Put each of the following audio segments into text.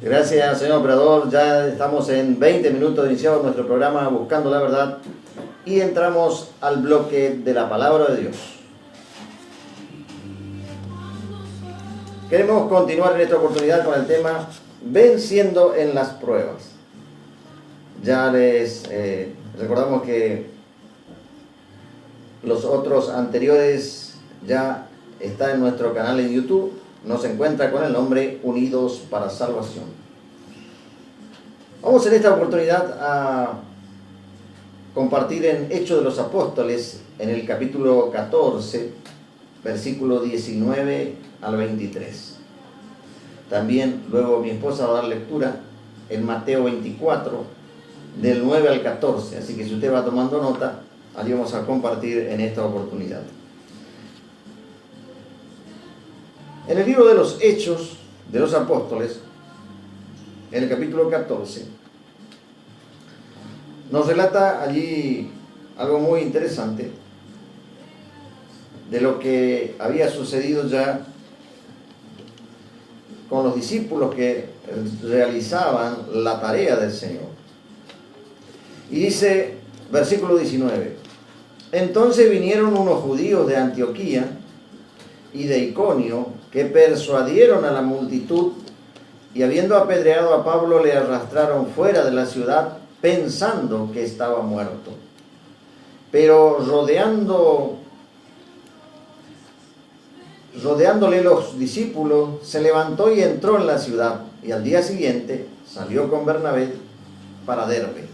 Gracias, señor operador. Ya estamos en 20 minutos de iniciado nuestro programa Buscando la Verdad y entramos al bloque de la Palabra de Dios. Queremos continuar en esta oportunidad con el tema Venciendo en las pruebas. Ya les recordamos que los otros anteriores ya están en nuestro canal en YouTube. Nos encuentra con el nombre Unidos para Salvación. Vamos en esta oportunidad a compartir en Hechos de los Apóstoles, en el capítulo 14, versículo 19 al 23. También luego mi esposa va a dar lectura en Mateo 24, del 9 al 14. Así que si usted va tomando nota, allí vamos a compartir en esta oportunidad. En el libro de los Hechos de los Apóstoles, en el capítulo 14, nos relata allí algo muy interesante de lo que había sucedido ya con los discípulos que realizaban la tarea del Señor. Y dice, versículo 19, entonces vinieron unos judíos de Antioquía y de Iconio, que persuadieron a la multitud, y habiendo apedreado a Pablo le arrastraron fuera de la ciudad, pensando que estaba muerto. Pero rodeándole los discípulos, se levantó y entró en la ciudad, y al día siguiente salió con Bernabé para Derbe.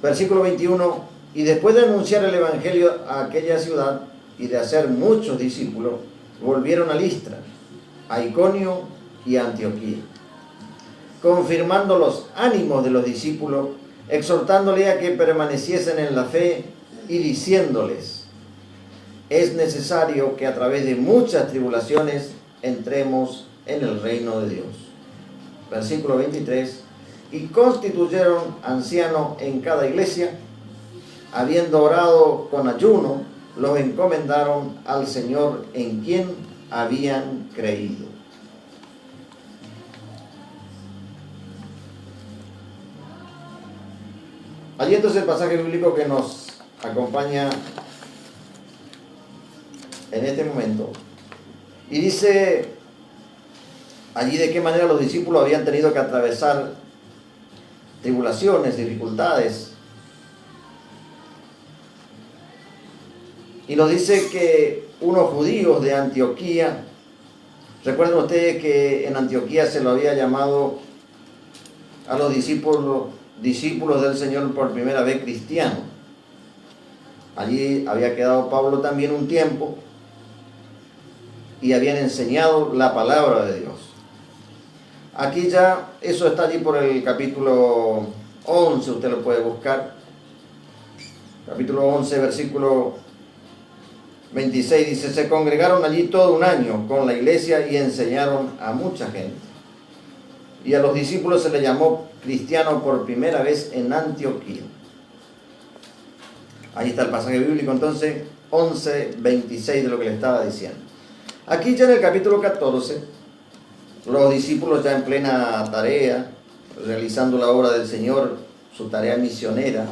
Versículo 21, y después de anunciar el evangelio a aquella ciudad y de hacer muchos discípulos, volvieron a Listra, a Iconio y a Antioquía, confirmando los ánimos de los discípulos, exhortándoles a que permaneciesen en la fe y diciéndoles, es necesario que a través de muchas tribulaciones entremos en el reino de Dios. Versículo 23, y constituyeron ancianos en cada iglesia, habiendo orado con ayuno, los encomendaron al Señor en quien habían creído. Allí entonces el pasaje bíblico que nos acompaña en este momento. Y dice allí de qué manera los discípulos habían tenido que atravesar tribulaciones, dificultades. Y nos dice que unos judíos de Antioquía, recuerden ustedes que en Antioquía se lo había llamado a los discípulos del Señor por primera vez cristianos. Allí había quedado Pablo también un tiempo y habían enseñado la palabra de Dios. Aquí ya, eso está allí por el capítulo 11, usted lo puede buscar. Capítulo 11, versículo 26 dice, se congregaron allí todo un año con la iglesia y enseñaron a mucha gente. Y a los discípulos se les llamó cristianos por primera vez en Antioquía. Ahí está el pasaje bíblico entonces, 11, 26 de lo que le estaba diciendo. Aquí ya en el capítulo 14, los discípulos ya en plena tarea, realizando la obra del Señor, su tarea misionera.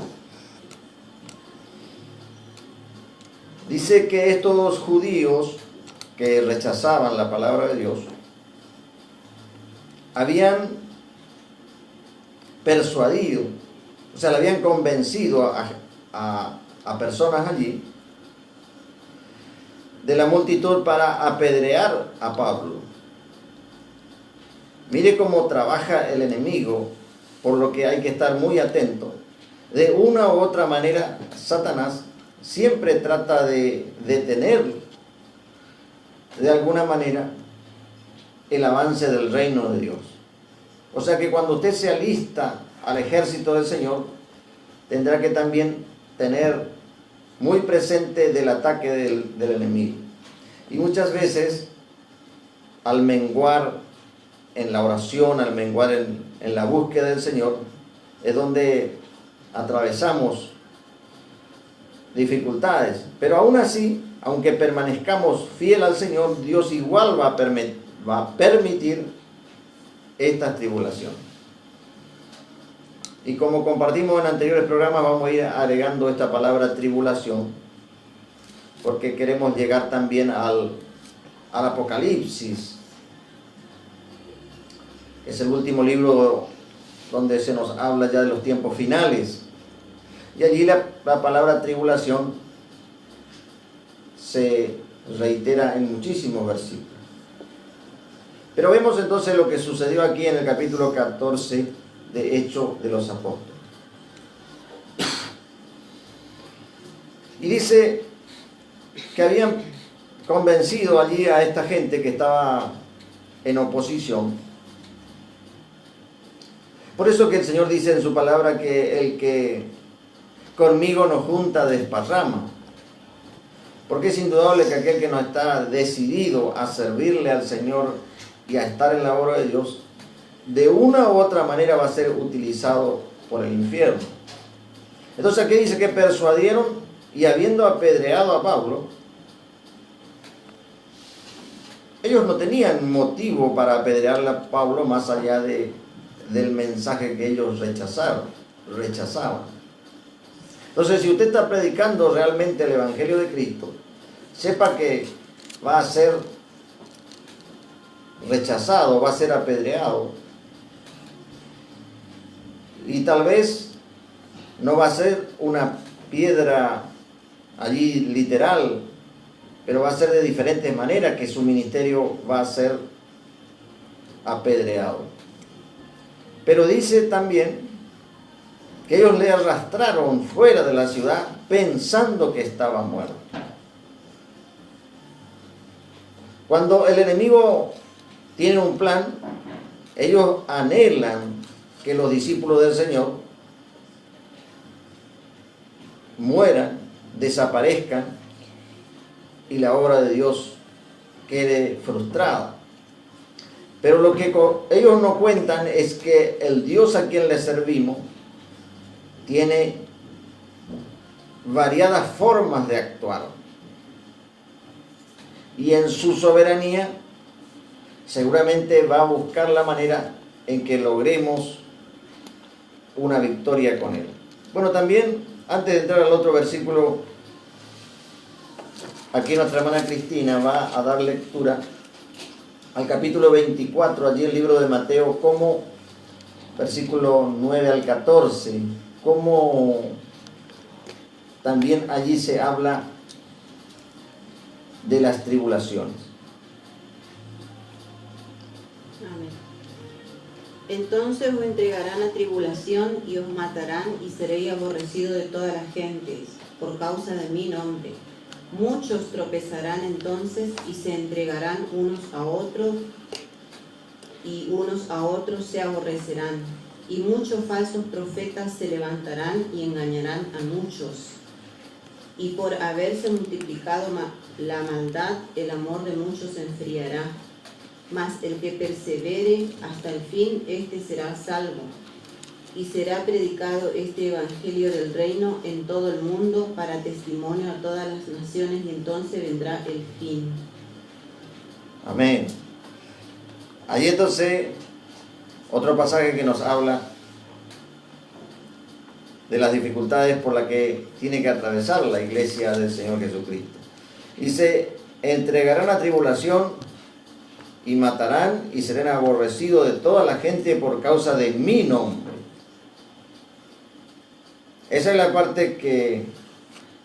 Dice que estos judíos que rechazaban la palabra de Dios habían persuadido, o sea, le habían convencido a personas allí de la multitud para apedrear a Pablo. Mire cómo trabaja el enemigo, por lo que hay que estar muy atento. De una u otra manera, Satanás siempre trata de detener de alguna manera el avance del reino de Dios. O sea que cuando usted se alista al ejército del Señor, tendrá que también tener muy presente del ataque del enemigo. Y muchas veces, al menguar en la oración, al menguar en la búsqueda del Señor, es donde atravesamos dificultades. Pero aún así, aunque permanezcamos fiel al Señor, Dios igual va a permitir estas tribulaciones. Y como compartimos en anteriores programas, vamos a ir agregando esta palabra tribulación, porque queremos llegar también al Apocalipsis. Es el último libro donde se nos habla ya de los tiempos finales. Y allí la palabra tribulación se reitera en muchísimos versículos. Pero vemos entonces lo que sucedió aquí en el capítulo 14 de Hechos de los Apóstoles. Y dice que habían convencido allí a esta gente que estaba en oposición. Por eso que el Señor dice en su palabra que el que conmigo no junta desparrama. Porque es indudable que aquel que no está decidido a servirle al Señor y a estar en la obra de Dios, de una u otra manera va a ser utilizado por el infierno. Entonces aquí dice que persuadieron y habiendo apedreado a Pablo, ellos no tenían motivo para apedrearle a Pablo más allá del mensaje que ellos rechazaban. Entonces, si usted está predicando realmente el Evangelio de Cristo, sepa que va a ser rechazado, va a ser apedreado. Y tal vez no va a ser una piedra allí literal, pero va a ser de diferentes maneras que su ministerio va a ser apedreado. Pero dice también que ellos le arrastraron fuera de la ciudad pensando que estaba muerto. Cuando el enemigo tiene un plan, ellos anhelan que los discípulos del Señor mueran, desaparezcan y la obra de Dios quede frustrada. Pero lo que ellos no cuentan es que el Dios a quien le servimos tiene variadas formas de actuar. Y en su soberanía seguramente va a buscar la manera en que logremos una victoria con él. Bueno, también, antes de entrar al otro versículo, aquí nuestra hermana Cristina va a dar lectura al capítulo 24, allí el libro de Mateo, como versículo 9 al 14, como también allí se habla de las tribulaciones. Amén. Entonces os entregarán a tribulación y os matarán y seréis aborrecidos de todas las gentes por causa de mi nombre. Muchos tropezarán entonces y se entregarán unos a otros y unos a otros se aborrecerán. Y muchos falsos profetas se levantarán y engañarán a muchos. Y por haberse multiplicado la maldad, el amor de muchos se enfriará. Mas el que persevere hasta el fin, éste será salvo. Y será predicado este evangelio del reino en todo el mundo para testimonio a todas las naciones, y entonces vendrá el fin. Amén. Ahí entonces, otro pasaje que nos habla de las dificultades por las que tiene que atravesar la iglesia del Señor Jesucristo. Dice, entregarán a tribulación y matarán y serán aborrecidos de toda la gente por causa de mi nombre. Esa es la parte que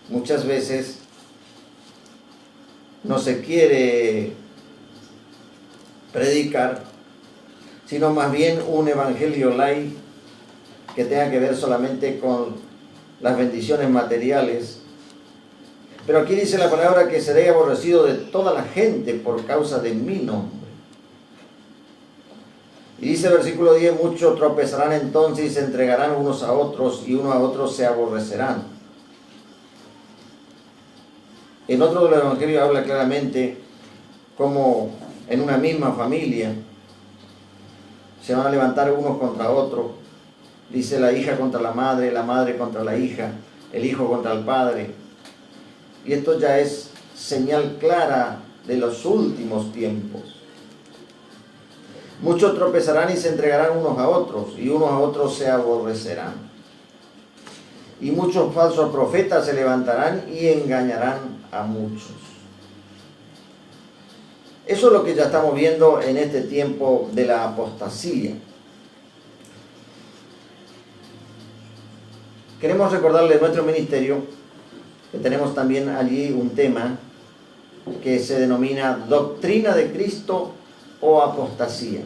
muchas veces no se quiere predicar, sino más bien un evangelio light que tenga que ver solamente con las bendiciones materiales. Pero aquí dice la palabra que seré aborrecido de toda la gente por causa de mi nombre. Y dice el versículo 10, muchos tropezarán entonces y se entregarán unos a otros y unos a otros se aborrecerán. En otro de los evangelios habla claramente cómo en una misma familia se van a levantar unos contra otros. Dice la hija contra la madre contra la hija, el hijo contra el padre, y esto ya es señal clara de los últimos tiempos. Muchos tropezarán y se entregarán unos a otros, y unos a otros se aborrecerán. Y muchos falsos profetas se levantarán y engañarán a muchos. Eso es lo que ya estamos viendo en este tiempo de la apostasía. Queremos recordarle nuestro ministerio, que tenemos también allí un tema que se denomina Doctrina de Cristo o Apostasía.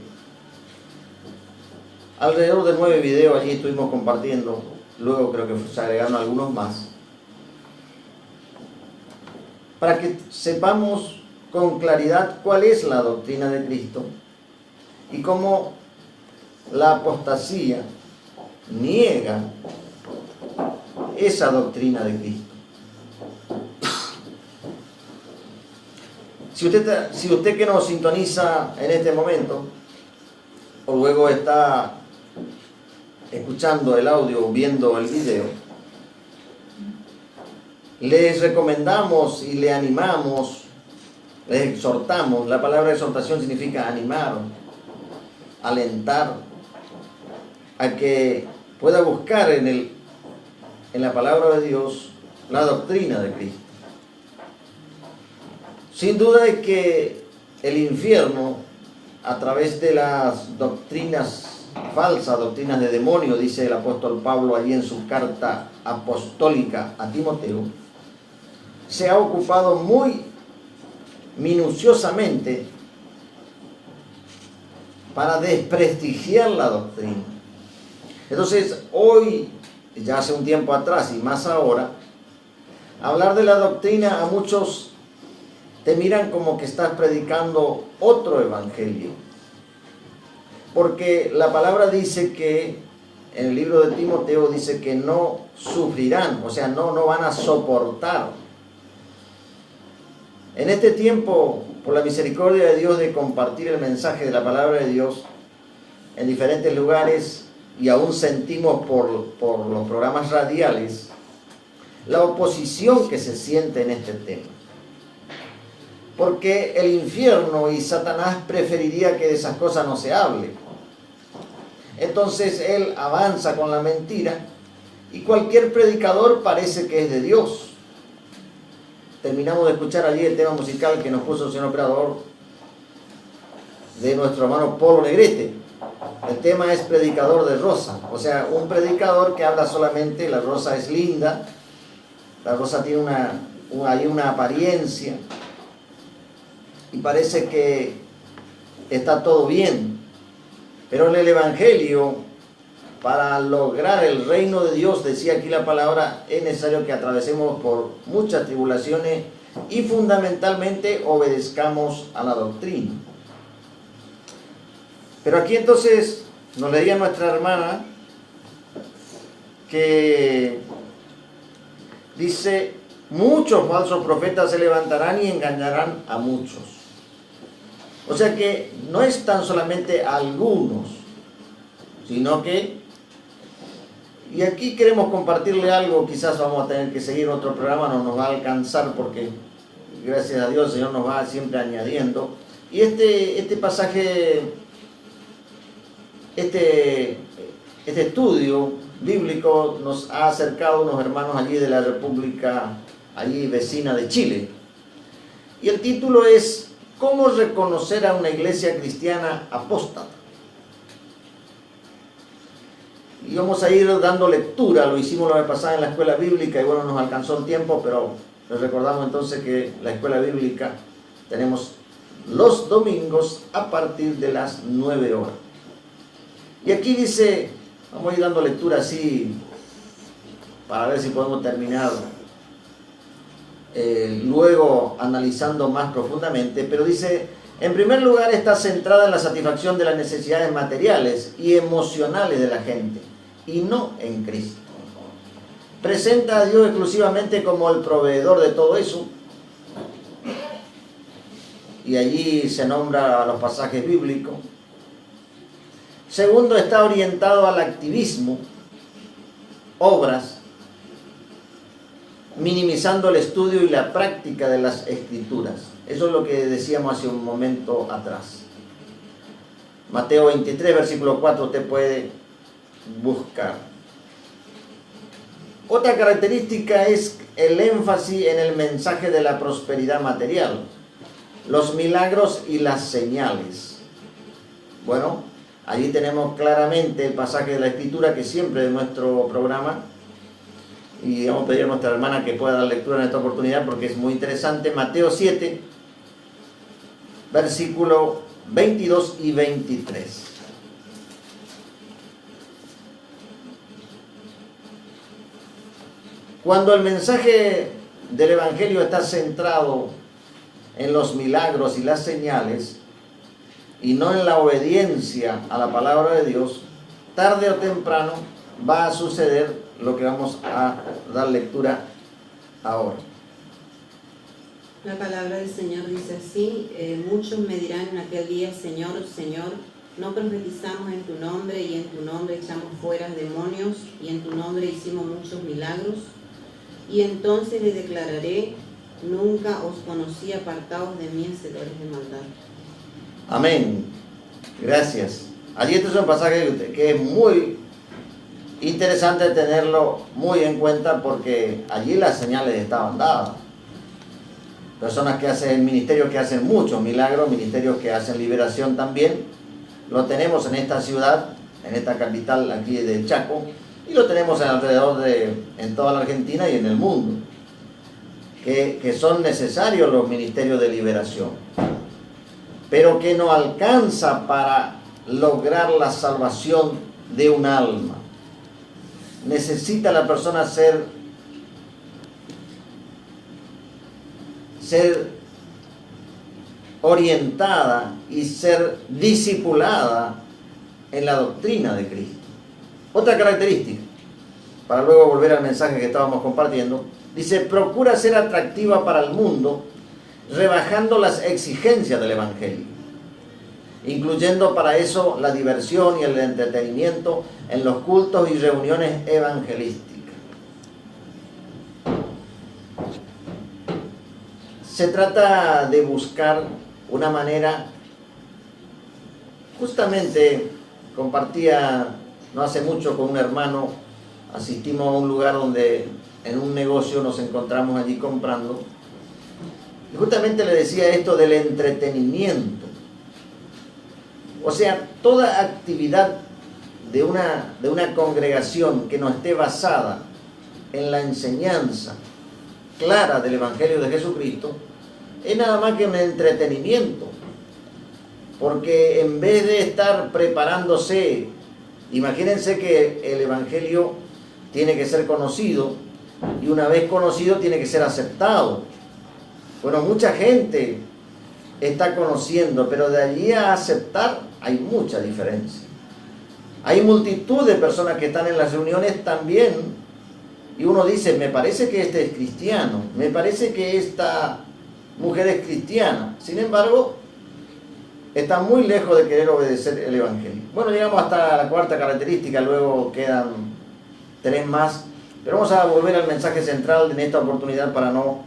Alrededor de 9 videos allí estuvimos compartiendo, luego creo que se agregaron algunos más, para que sepamos con claridad cuál es la doctrina de Cristo y cómo la apostasía niega esa doctrina de Cristo. Si usted que nos sintoniza en este momento, o luego está escuchando el audio o viendo el video, les recomendamos y le animamos, les exhortamos. La palabra exhortación significa animar, alentar, a que pueda buscar en la palabra de Dios la doctrina de Cristo. Sin duda es que el infierno, a través de las doctrinas falsas, doctrinas de demonio, dice el apóstol Pablo allí en su carta apostólica a Timoteo, se ha ocupado muy minuciosamente para desprestigiar la doctrina. Entonces, hoy, ya hace un tiempo atrás y más ahora, hablar de la doctrina, a muchos te miran como que estás predicando otro evangelio. Porque la palabra dice que, en el libro de Timoteo dice que no sufrirán, o sea, no van a soportar. En este tiempo, por la misericordia de Dios de compartir el mensaje de la palabra de Dios en diferentes lugares, y aún sentimos por los programas radiales la oposición que se siente en este tema. Porque el infierno y Satanás preferiría que de esas cosas no se hable. Entonces él avanza con la mentira y cualquier predicador parece que es de Dios. Terminamos de escuchar allí el tema musical que nos puso el señor operador de nuestro hermano Polo Negrete. El tema es predicador de rosa, o sea, un predicador que habla solamente, la rosa es linda, la rosa tiene una apariencia y parece que está todo bien, pero en el Evangelio, para lograr el reino de Dios, decía aquí la palabra, es necesario que atravesemos por muchas tribulaciones y fundamentalmente obedezcamos a la doctrina. Pero aquí entonces nos leía nuestra hermana que dice, muchos falsos profetas se levantarán y engañarán a muchos. O sea que no es tan solamente algunos, sino que, y aquí queremos compartirle algo, quizás vamos a tener que seguir otro programa, no nos va a alcanzar porque gracias a Dios el Señor nos va siempre añadiendo. Y este pasaje, este estudio bíblico nos ha acercado unos hermanos allí de la República, allí vecina de Chile. Y el título es ¿cómo reconocer a una iglesia cristiana apóstata? Y vamos a ir dando lectura, lo hicimos la vez pasada en la escuela bíblica y bueno, nos alcanzó el tiempo, pero les recordamos entonces que la escuela bíblica tenemos los domingos a partir de las 9 horas. Y aquí dice, vamos a ir dando lectura así para ver si podemos terminar luego analizando más profundamente, pero dice, en primer lugar está centrada en la satisfacción de las necesidades materiales y emocionales de la gente, y no en Cristo. Presenta a Dios exclusivamente como el proveedor de todo eso, y allí se nombra a los pasajes bíblicos. Segundo, está orientado al activismo, obras, minimizando el estudio y la práctica de las Escrituras. Eso es lo que decíamos hace un momento atrás. Mateo 23, versículo 4, usted puede buscar. Otra característica es el énfasis en el mensaje de la prosperidad material, los milagros y las señales. Bueno, allí tenemos claramente el pasaje de la Escritura que siempre en nuestro programa, y vamos a pedir a nuestra hermana que pueda dar lectura en esta oportunidad porque es muy interesante. Mateo 7, versículo 22 y 23. Cuando el mensaje del Evangelio está centrado en los milagros y las señales y no en la obediencia a la palabra de Dios, tarde o temprano va a suceder lo que vamos a dar lectura ahora. La palabra del Señor dice así: muchos me dirán en aquel día, Señor, Señor, no profetizamos en tu nombre, y en tu nombre echamos fuera demonios, y en tu nombre hicimos muchos milagros. Y entonces les declararé: nunca os conocí, apartados de mí, hacedores de maldad. Amén. Gracias. Allí este es un pasaje que es muy interesante tenerlo muy en cuenta porque allí las señales estaban dadas. Personas que hacen ministerios que hacen muchos milagros, ministerios que hacen liberación también. Lo tenemos en esta ciudad, en esta capital aquí del Chaco, y lo tenemos alrededor en toda la Argentina y en el mundo. Que son necesarios los ministerios de liberación, pero que no alcanza para lograr la salvación de un alma. Necesita la persona ser orientada y ser discipulada en la doctrina de Cristo. Otra característica, para luego volver al mensaje que estábamos compartiendo, dice: procura ser atractiva para el mundo, rebajando las exigencias del Evangelio, incluyendo para eso la diversión y el entretenimiento en los cultos y reuniones evangelísticas. Se trata de buscar una manera, justamente compartía no hace mucho con un hermano, asistimos a un lugar donde en un negocio nos encontramos allí comprando, y justamente le decía esto del entretenimiento. O sea, toda actividad de una congregación que no esté basada en la enseñanza clara del Evangelio de Jesucristo es nada más que un entretenimiento, porque en vez de estar preparándose, imagínense que el Evangelio tiene que ser conocido, y una vez conocido tiene que ser aceptado. Bueno, mucha gente está conociendo, pero de allí a aceptar hay mucha diferencia. Hay multitud de personas que están en las reuniones también, y uno dice: me parece que este es cristiano, me parece que esta mujer es cristiana. Sin embargo, está muy lejos de querer obedecer el Evangelio. Bueno, llegamos hasta la cuarta característica, luego quedan 3 más, pero vamos a volver al mensaje central en esta oportunidad para no...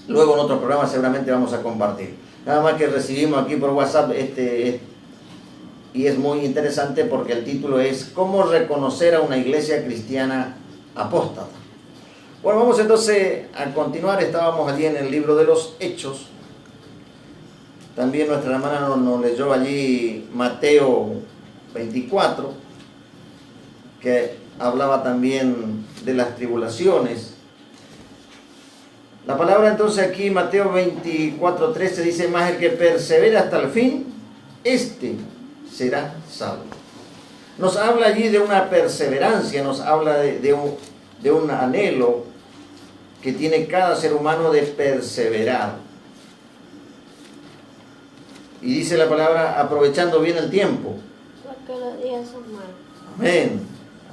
Luego en otro programa seguramente vamos a compartir. Nada más que recibimos aquí por WhatsApp y es muy interesante porque el título es ¿Cómo reconocer a una iglesia cristiana apóstata? Bueno, vamos entonces a continuar. Estábamos allí en el libro de los Hechos. También nuestra hermana nos leyó allí Mateo 24, que hablaba también de las tribulaciones. La palabra entonces aquí, Mateo 24:13, dice: mas el que persevera hasta el fin, este será salvo. Nos habla allí de una perseverancia, nos habla de un anhelo que tiene cada ser humano de perseverar. Y dice la palabra: aprovechando bien el tiempo, porque los días son malos. amén.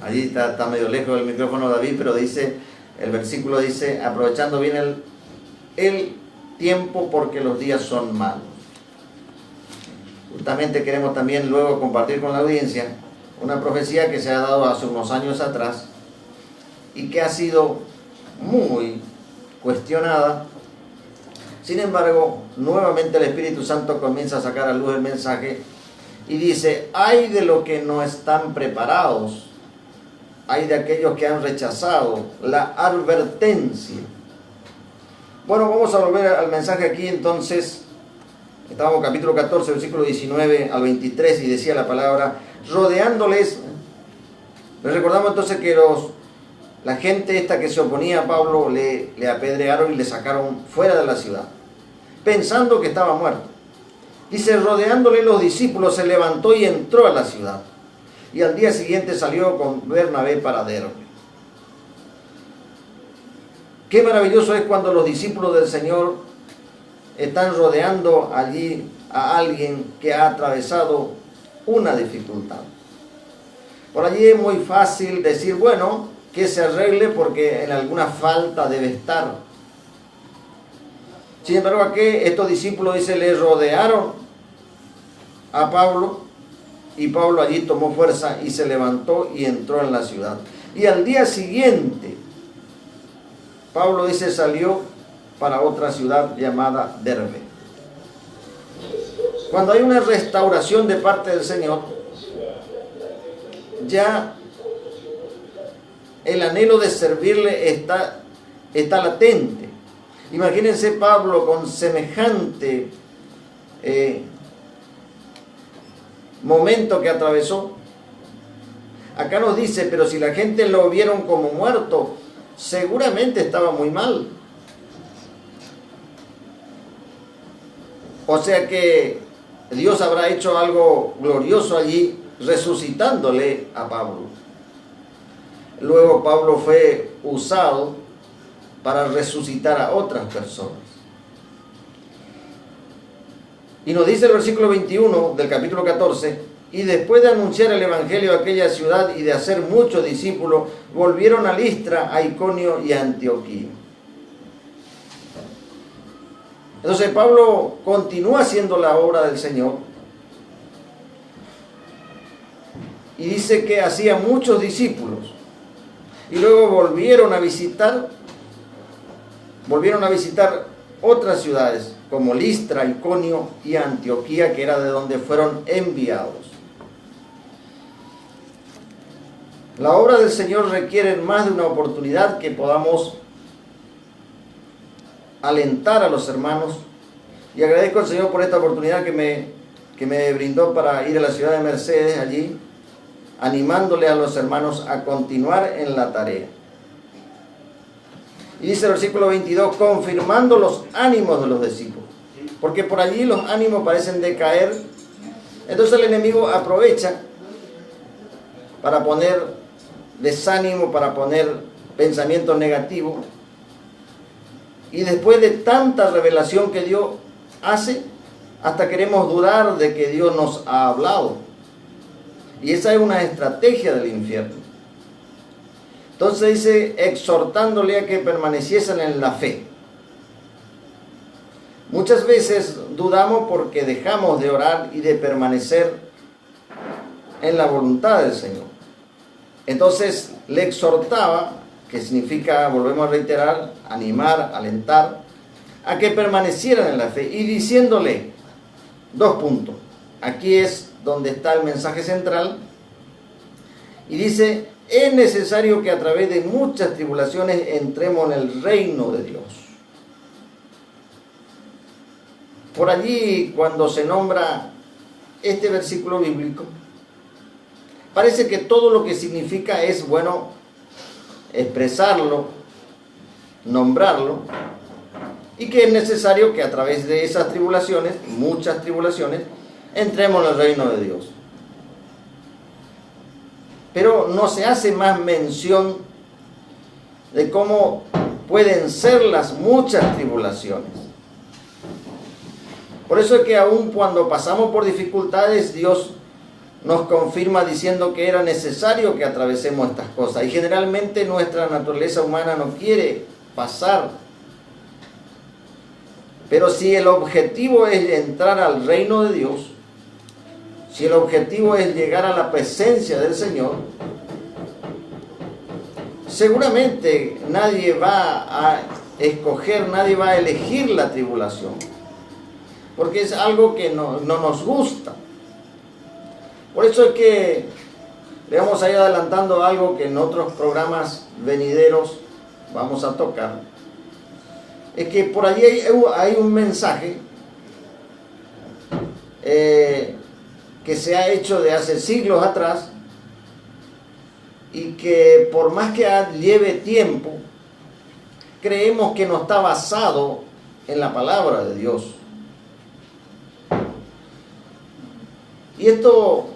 Allí está medio lejos del micrófono David, pero dice, el versículo dice: aprovechando bien el tiempo, porque los días son malos. Justamente queremos también luego compartir con la audiencia una profecía que se ha dado hace unos años atrás y que ha sido muy cuestionada. Sin embargo, nuevamente el Espíritu Santo comienza a sacar a luz el mensaje y dice: ay de los que no están preparados, ay de aquellos que han rechazado la advertencia. Bueno, vamos a volver al mensaje aquí entonces. Estábamos en capítulo 14, versículo 19 al 23, y decía la palabra: rodeándoles. Les recordamos entonces que la gente esta que se oponía a Pablo le apedrearon y le sacaron fuera de la ciudad, pensando que estaba muerto. Dice: rodeándole los discípulos, se levantó y entró a la ciudad. Y al día siguiente salió con Bernabé para Derbe. Qué maravilloso es cuando los discípulos del Señor están rodeando allí a alguien que ha atravesado una dificultad. Por allí es muy fácil decir, bueno, que se arregle porque en alguna falta debe estar. Sin embargo, aquí estos discípulos, dice, le rodearon a Pablo, y Pablo allí tomó fuerza y se levantó y entró en la ciudad. Y al día siguiente, Pablo, dice, salió para otra ciudad llamada Derbe. Cuando hay una restauración de parte del Señor, ya el anhelo de servirle está latente. Imagínense Pablo con semejante momento que atravesó. Acá nos dice: pero si la gente lo vieron como muerto, seguramente estaba muy mal. O sea que Dios habrá hecho algo glorioso allí, resucitándole a Pablo. Luego Pablo fue usado para resucitar a otras personas. Y nos dice el versículo 21 del capítulo 14: y después de anunciar el evangelio a aquella ciudad y de hacer muchos discípulos, volvieron a Listra, a Iconio y a Antioquía. Entonces Pablo continúa haciendo la obra del Señor, y dice que hacía muchos discípulos, y luego volvieron a visitar otras ciudades como Listra, Iconio y Antioquía, que era de donde fueron enviados. La obra del Señor requiere más de una oportunidad que podamos alentar a los hermanos, y agradezco al Señor por esta oportunidad que me brindó para ir a la ciudad de Mercedes, allí animándole a los hermanos a continuar en la tarea. Y dice el versículo 22: confirmando los ánimos de los discípulos, porque por allí los ánimos parecen decaer. Entonces el enemigo aprovecha para poner desánimo, para poner pensamientos negativos. Y después de tanta revelación que Dios hace, hasta queremos dudar de que Dios nos ha hablado. Y esa es una estrategia del infierno. Entonces dice: exhortándole a que permaneciesen en la fe. Muchas veces dudamos porque dejamos de orar y de permanecer en la voluntad del Señor. Entonces le exhortaba, que significa, volvemos a reiterar, animar, alentar, a que permanecieran en la fe, y diciéndole dos puntos. Aquí es donde está el mensaje central, y dice: es necesario que a través de muchas tribulaciones entremos en el reino de Dios. Por allí, cuando se nombra este versículo bíblico, parece que todo lo que significa es bueno expresarlo, nombrarlo, y que es necesario que a través de esas tribulaciones, muchas tribulaciones, entremos en el reino de Dios. Pero no se hace más mención de cómo pueden ser las muchas tribulaciones. Por eso es que aun cuando pasamos por dificultades, Dios nos confirma diciendo que era necesario que atravesemos estas cosas. Y generalmente nuestra naturaleza humana no quiere pasar. Pero si el objetivo es entrar al reino de Dios, si el objetivo es llegar a la presencia del Señor, seguramente nadie va a escoger, nadie va a elegir la tribulación, porque es algo que no nos gusta. Por eso es que le vamos a ir adelantando algo que en otros programas venideros vamos a tocar. Es que por allí hay un mensaje que se ha hecho de hace siglos atrás y que por más que lleve tiempo, creemos que no está basado en la palabra de Dios. Y esto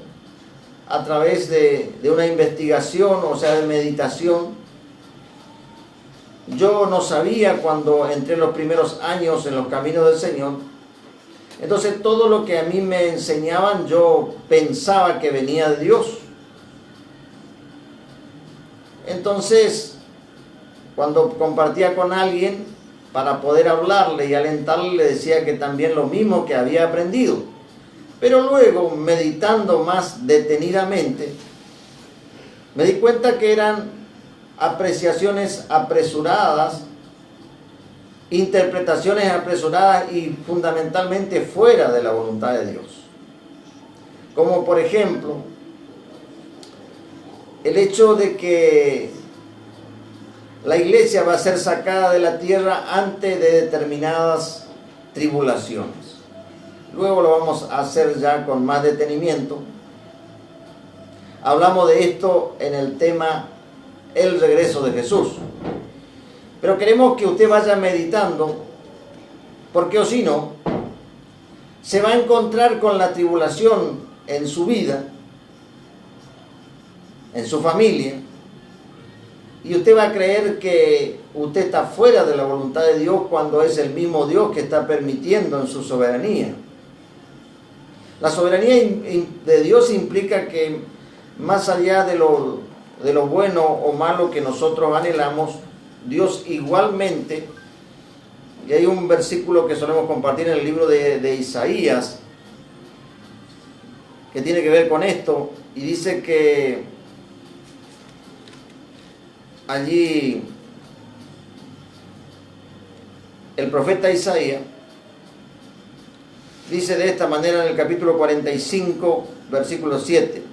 a través de una investigación, o sea, de meditación. Yo no sabía cuando entré los primeros años en los caminos del Señor. Entonces todo lo que a mí me enseñaban yo pensaba que venía de Dios. Entonces, cuando compartía con alguien, para poder hablarle y alentarle, le decía que también lo mismo que había aprendido. Pero luego, meditando más detenidamente, me di cuenta que eran apreciaciones apresuradas, interpretaciones apresuradas y fundamentalmente fuera de la voluntad de Dios. Como por ejemplo, el hecho de que la iglesia va a ser sacada de la tierra antes de determinadas tribulaciones. Luego lo vamos a hacer ya con más detenimiento. Hablamos de esto en el tema el regreso de Jesús. Pero queremos que usted vaya meditando, porque o si no, se va a encontrar con la tribulación en su vida, en su familia, y usted va a creer que usted está fuera de la voluntad de Dios cuando es el mismo Dios que está permitiendo en su soberanía. La soberanía de Dios implica que más allá de lo bueno o malo que nosotros anhelamos, Dios igualmente, y hay un versículo que solemos compartir en el libro de Isaías, que tiene que ver con esto, y dice que allí el profeta Isaías dice de esta manera en el capítulo 45, versículo 7.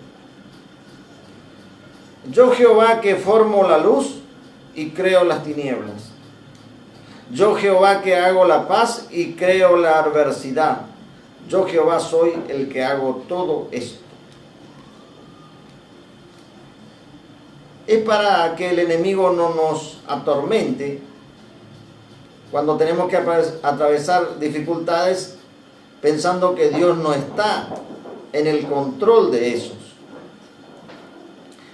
Yo Jehová que formo la luz y creo las tinieblas. Yo Jehová que hago la paz y creo la adversidad. Yo Jehová soy el que hago todo esto. Es para que el enemigo no nos atormente cuando tenemos que atravesar dificultades pensando que Dios no está en el control de esos.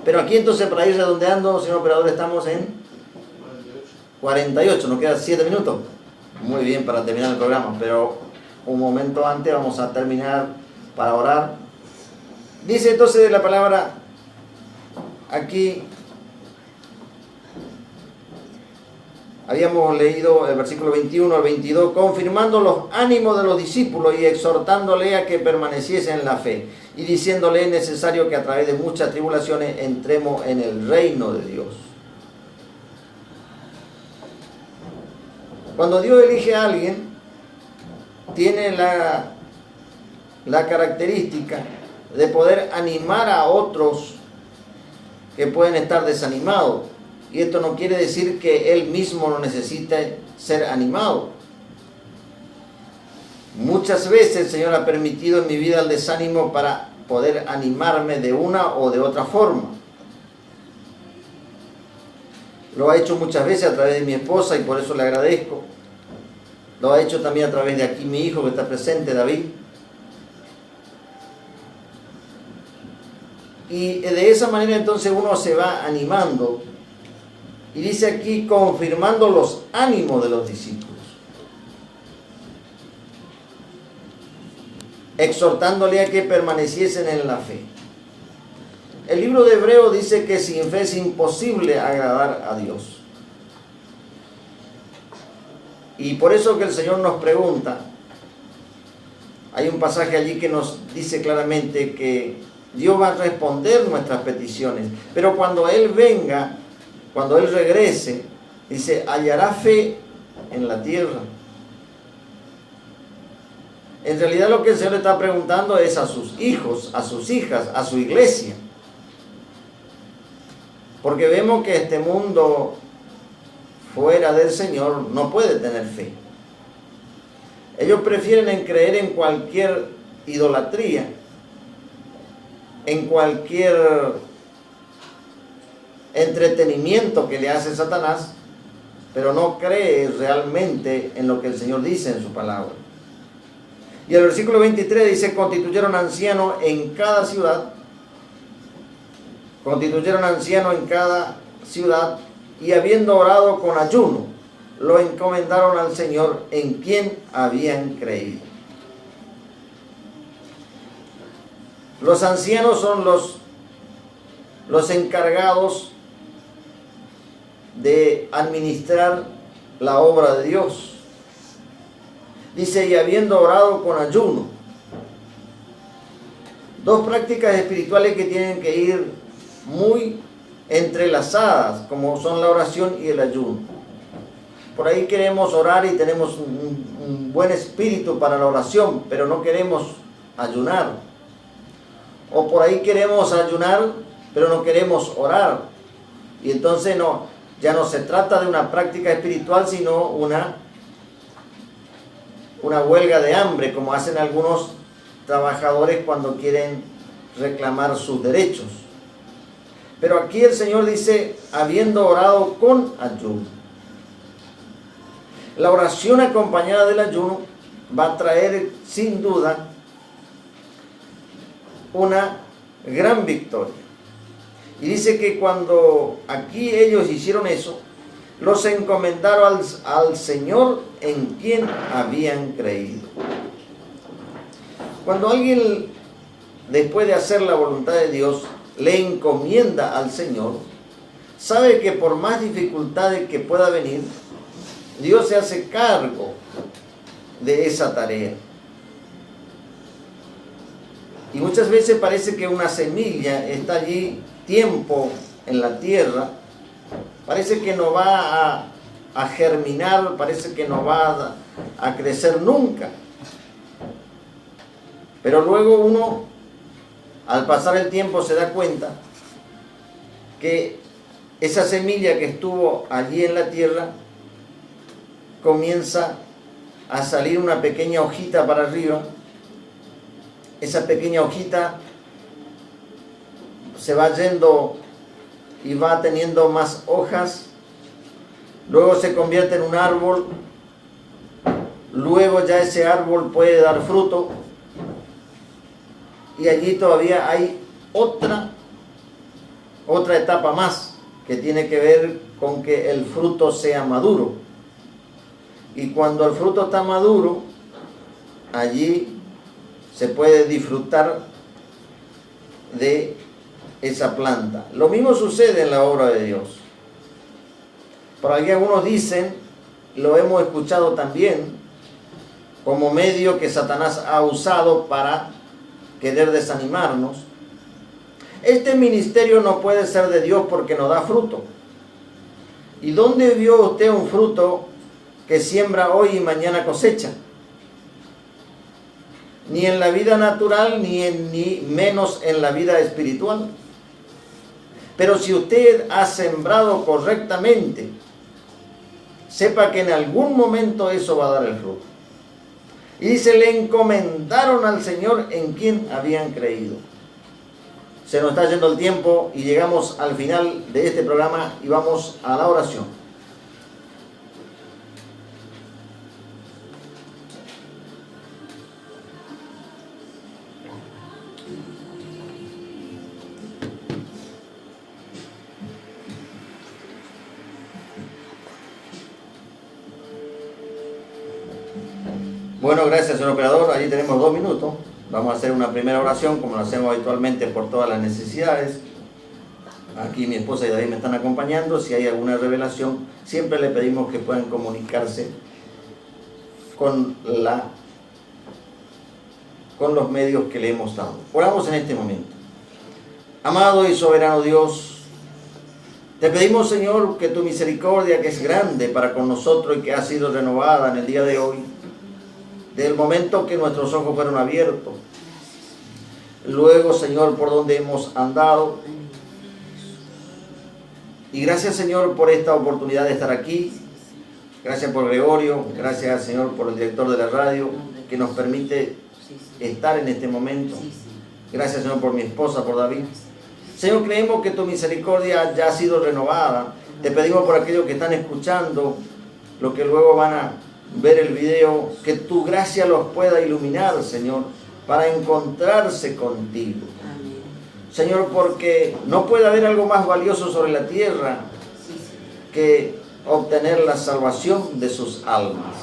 Pero aquí entonces, para ir redondeando, señor operador, estamos en 48, nos quedan 7 minutos. Muy bien para terminar el programa, pero un momento antes vamos a terminar para orar. Dice entonces de la palabra aquí, habíamos leído el versículo 21 al 22, confirmando los ánimos de los discípulos y exhortándole a que permaneciese en la fe, y diciéndole es necesario que a través de muchas tribulaciones entremos en el reino de Dios. Cuando Dios elige a alguien, tiene la característica de poder animar a otros que pueden estar desanimados. Y esto no quiere decir que Él mismo no necesite ser animado. Muchas veces el Señor ha permitido en mi vida el desánimo para poder animarme de una o de otra forma. Lo ha hecho muchas veces a través de mi esposa y por eso le agradezco. Lo ha hecho también a través de aquí mi hijo que está presente, David. Y de esa manera entonces uno se va animando. Y dice aquí, confirmando los ánimos de los discípulos, exhortándole a que permaneciesen en la fe. El libro de Hebreos dice que sin fe es imposible agradar a Dios. Y por eso que el Señor nos pregunta, hay un pasaje allí que nos dice claramente que Dios va a responder nuestras peticiones, pero cuando Él venga, cuando Él regrese, dice, hallará fe en la tierra. En realidad lo que el Señor le está preguntando es a sus hijos, a sus hijas, a su iglesia. Porque vemos que este mundo fuera del Señor no puede tener fe. Ellos prefieren creer en cualquier idolatría, en cualquier entretenimiento que le hace Satanás, pero no cree realmente en lo que el Señor dice en su palabra. Y el versículo 23 dice, constituyeron ancianos en cada ciudad, y habiendo orado con ayuno, lo encomendaron al Señor en quien habían creído. Los ancianos son los encargados de administrar la obra de Dios. Dice, y habiendo orado con ayuno. Dos prácticas espirituales que tienen que ir muy entrelazadas, como son la oración y el ayuno. Por ahí queremos orar y tenemos un buen espíritu para la oración, pero no queremos ayunar. O por ahí queremos ayunar, pero no queremos orar. Y entonces ya no se trata de una práctica espiritual, sino una huelga de hambre, como hacen algunos trabajadores cuando quieren reclamar sus derechos. Pero aquí el Señor dice, habiendo orado con ayuno. La oración acompañada del ayuno va a traer sin duda una gran victoria. Y dice que cuando aquí ellos hicieron eso, los encomendaron al Señor en quien habían creído. Cuando alguien, después de hacer la voluntad de Dios, le encomienda al Señor, sabe que por más dificultades que pueda venir, Dios se hace cargo de esa tarea. Y muchas veces parece que una semilla está allí tiempo en la tierra, parece que no va a germinar, parece que no va a crecer nunca. Pero luego uno, al pasar el tiempo, se da cuenta que esa semilla que estuvo allí en la tierra comienza a salir una pequeña hojita para arriba. Esa pequeña hojita se va yendo y va teniendo más hojas, luego se convierte en un árbol, luego ya ese árbol puede dar fruto, y allí todavía hay otra etapa más que tiene que ver con que el fruto sea maduro. Y cuando el fruto está maduro, allí se puede disfrutar de esa planta. Lo mismo sucede en la obra de Dios. Por aquí algunos dicen, lo hemos escuchado también, como medio que Satanás ha usado para querer desanimarnos. Este ministerio no puede ser de Dios porque no da fruto. ¿Y dónde vio usted un fruto que siembra hoy y mañana cosecha? Ni en la vida natural, ni menos en la vida espiritual. Pero si usted ha sembrado correctamente, sepa que en algún momento eso va a dar el fruto. Y dice, le encomendaron al Señor en quien habían creído. Se nos está yendo el tiempo y llegamos al final de este programa y vamos a la oración. Bueno, gracias, señor operador. Allí tenemos 2 minutos. Vamos a hacer una primera oración, como lo hacemos habitualmente por todas las necesidades. Aquí mi esposa y David me están acompañando. Si hay alguna revelación, siempre le pedimos que puedan comunicarse con los medios que le hemos dado. Oramos en este momento. Amado y soberano Dios, Te pedimos, Señor, que tu misericordia, que es grande para con nosotros y que ha sido renovada en el día de hoy, del momento que nuestros ojos fueron abiertos, luego, Señor, por donde hemos andado. Y gracias, Señor, por esta oportunidad de estar aquí. Gracias por Gregorio, gracias, Señor, por el director de la radio, que nos permite estar en este momento. Gracias, Señor, por mi esposa, por David. Señor, creemos que tu misericordia ya ha sido renovada. Te pedimos por aquellos que están escuchando, los que luego van a ver el video, que tu gracia los pueda iluminar, Señor, para encontrarse contigo. Señor, porque no puede haber algo más valioso sobre la tierra que obtener la salvación de sus almas.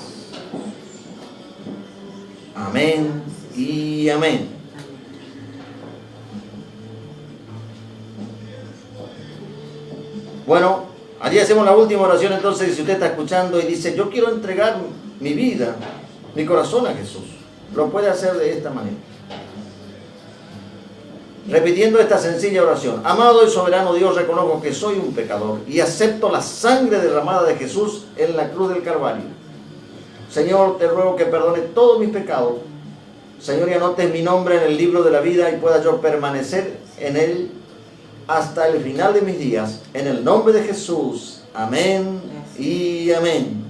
Amén y amén. Bueno, allí hacemos la última oración. Entonces, si usted está escuchando y dice, yo quiero entregar mi vida, mi corazón a Jesús, lo puede hacer de esta manera, repitiendo esta sencilla oración. Amado y soberano Dios, reconozco que soy un pecador y acepto la sangre derramada de Jesús en la cruz del Calvario. Señor, te ruego que perdone todos mis pecados. Señor, y anotes mi nombre en el libro de la vida y pueda yo permanecer en él hasta el final de mis días. En el nombre de Jesús. Amén y amén.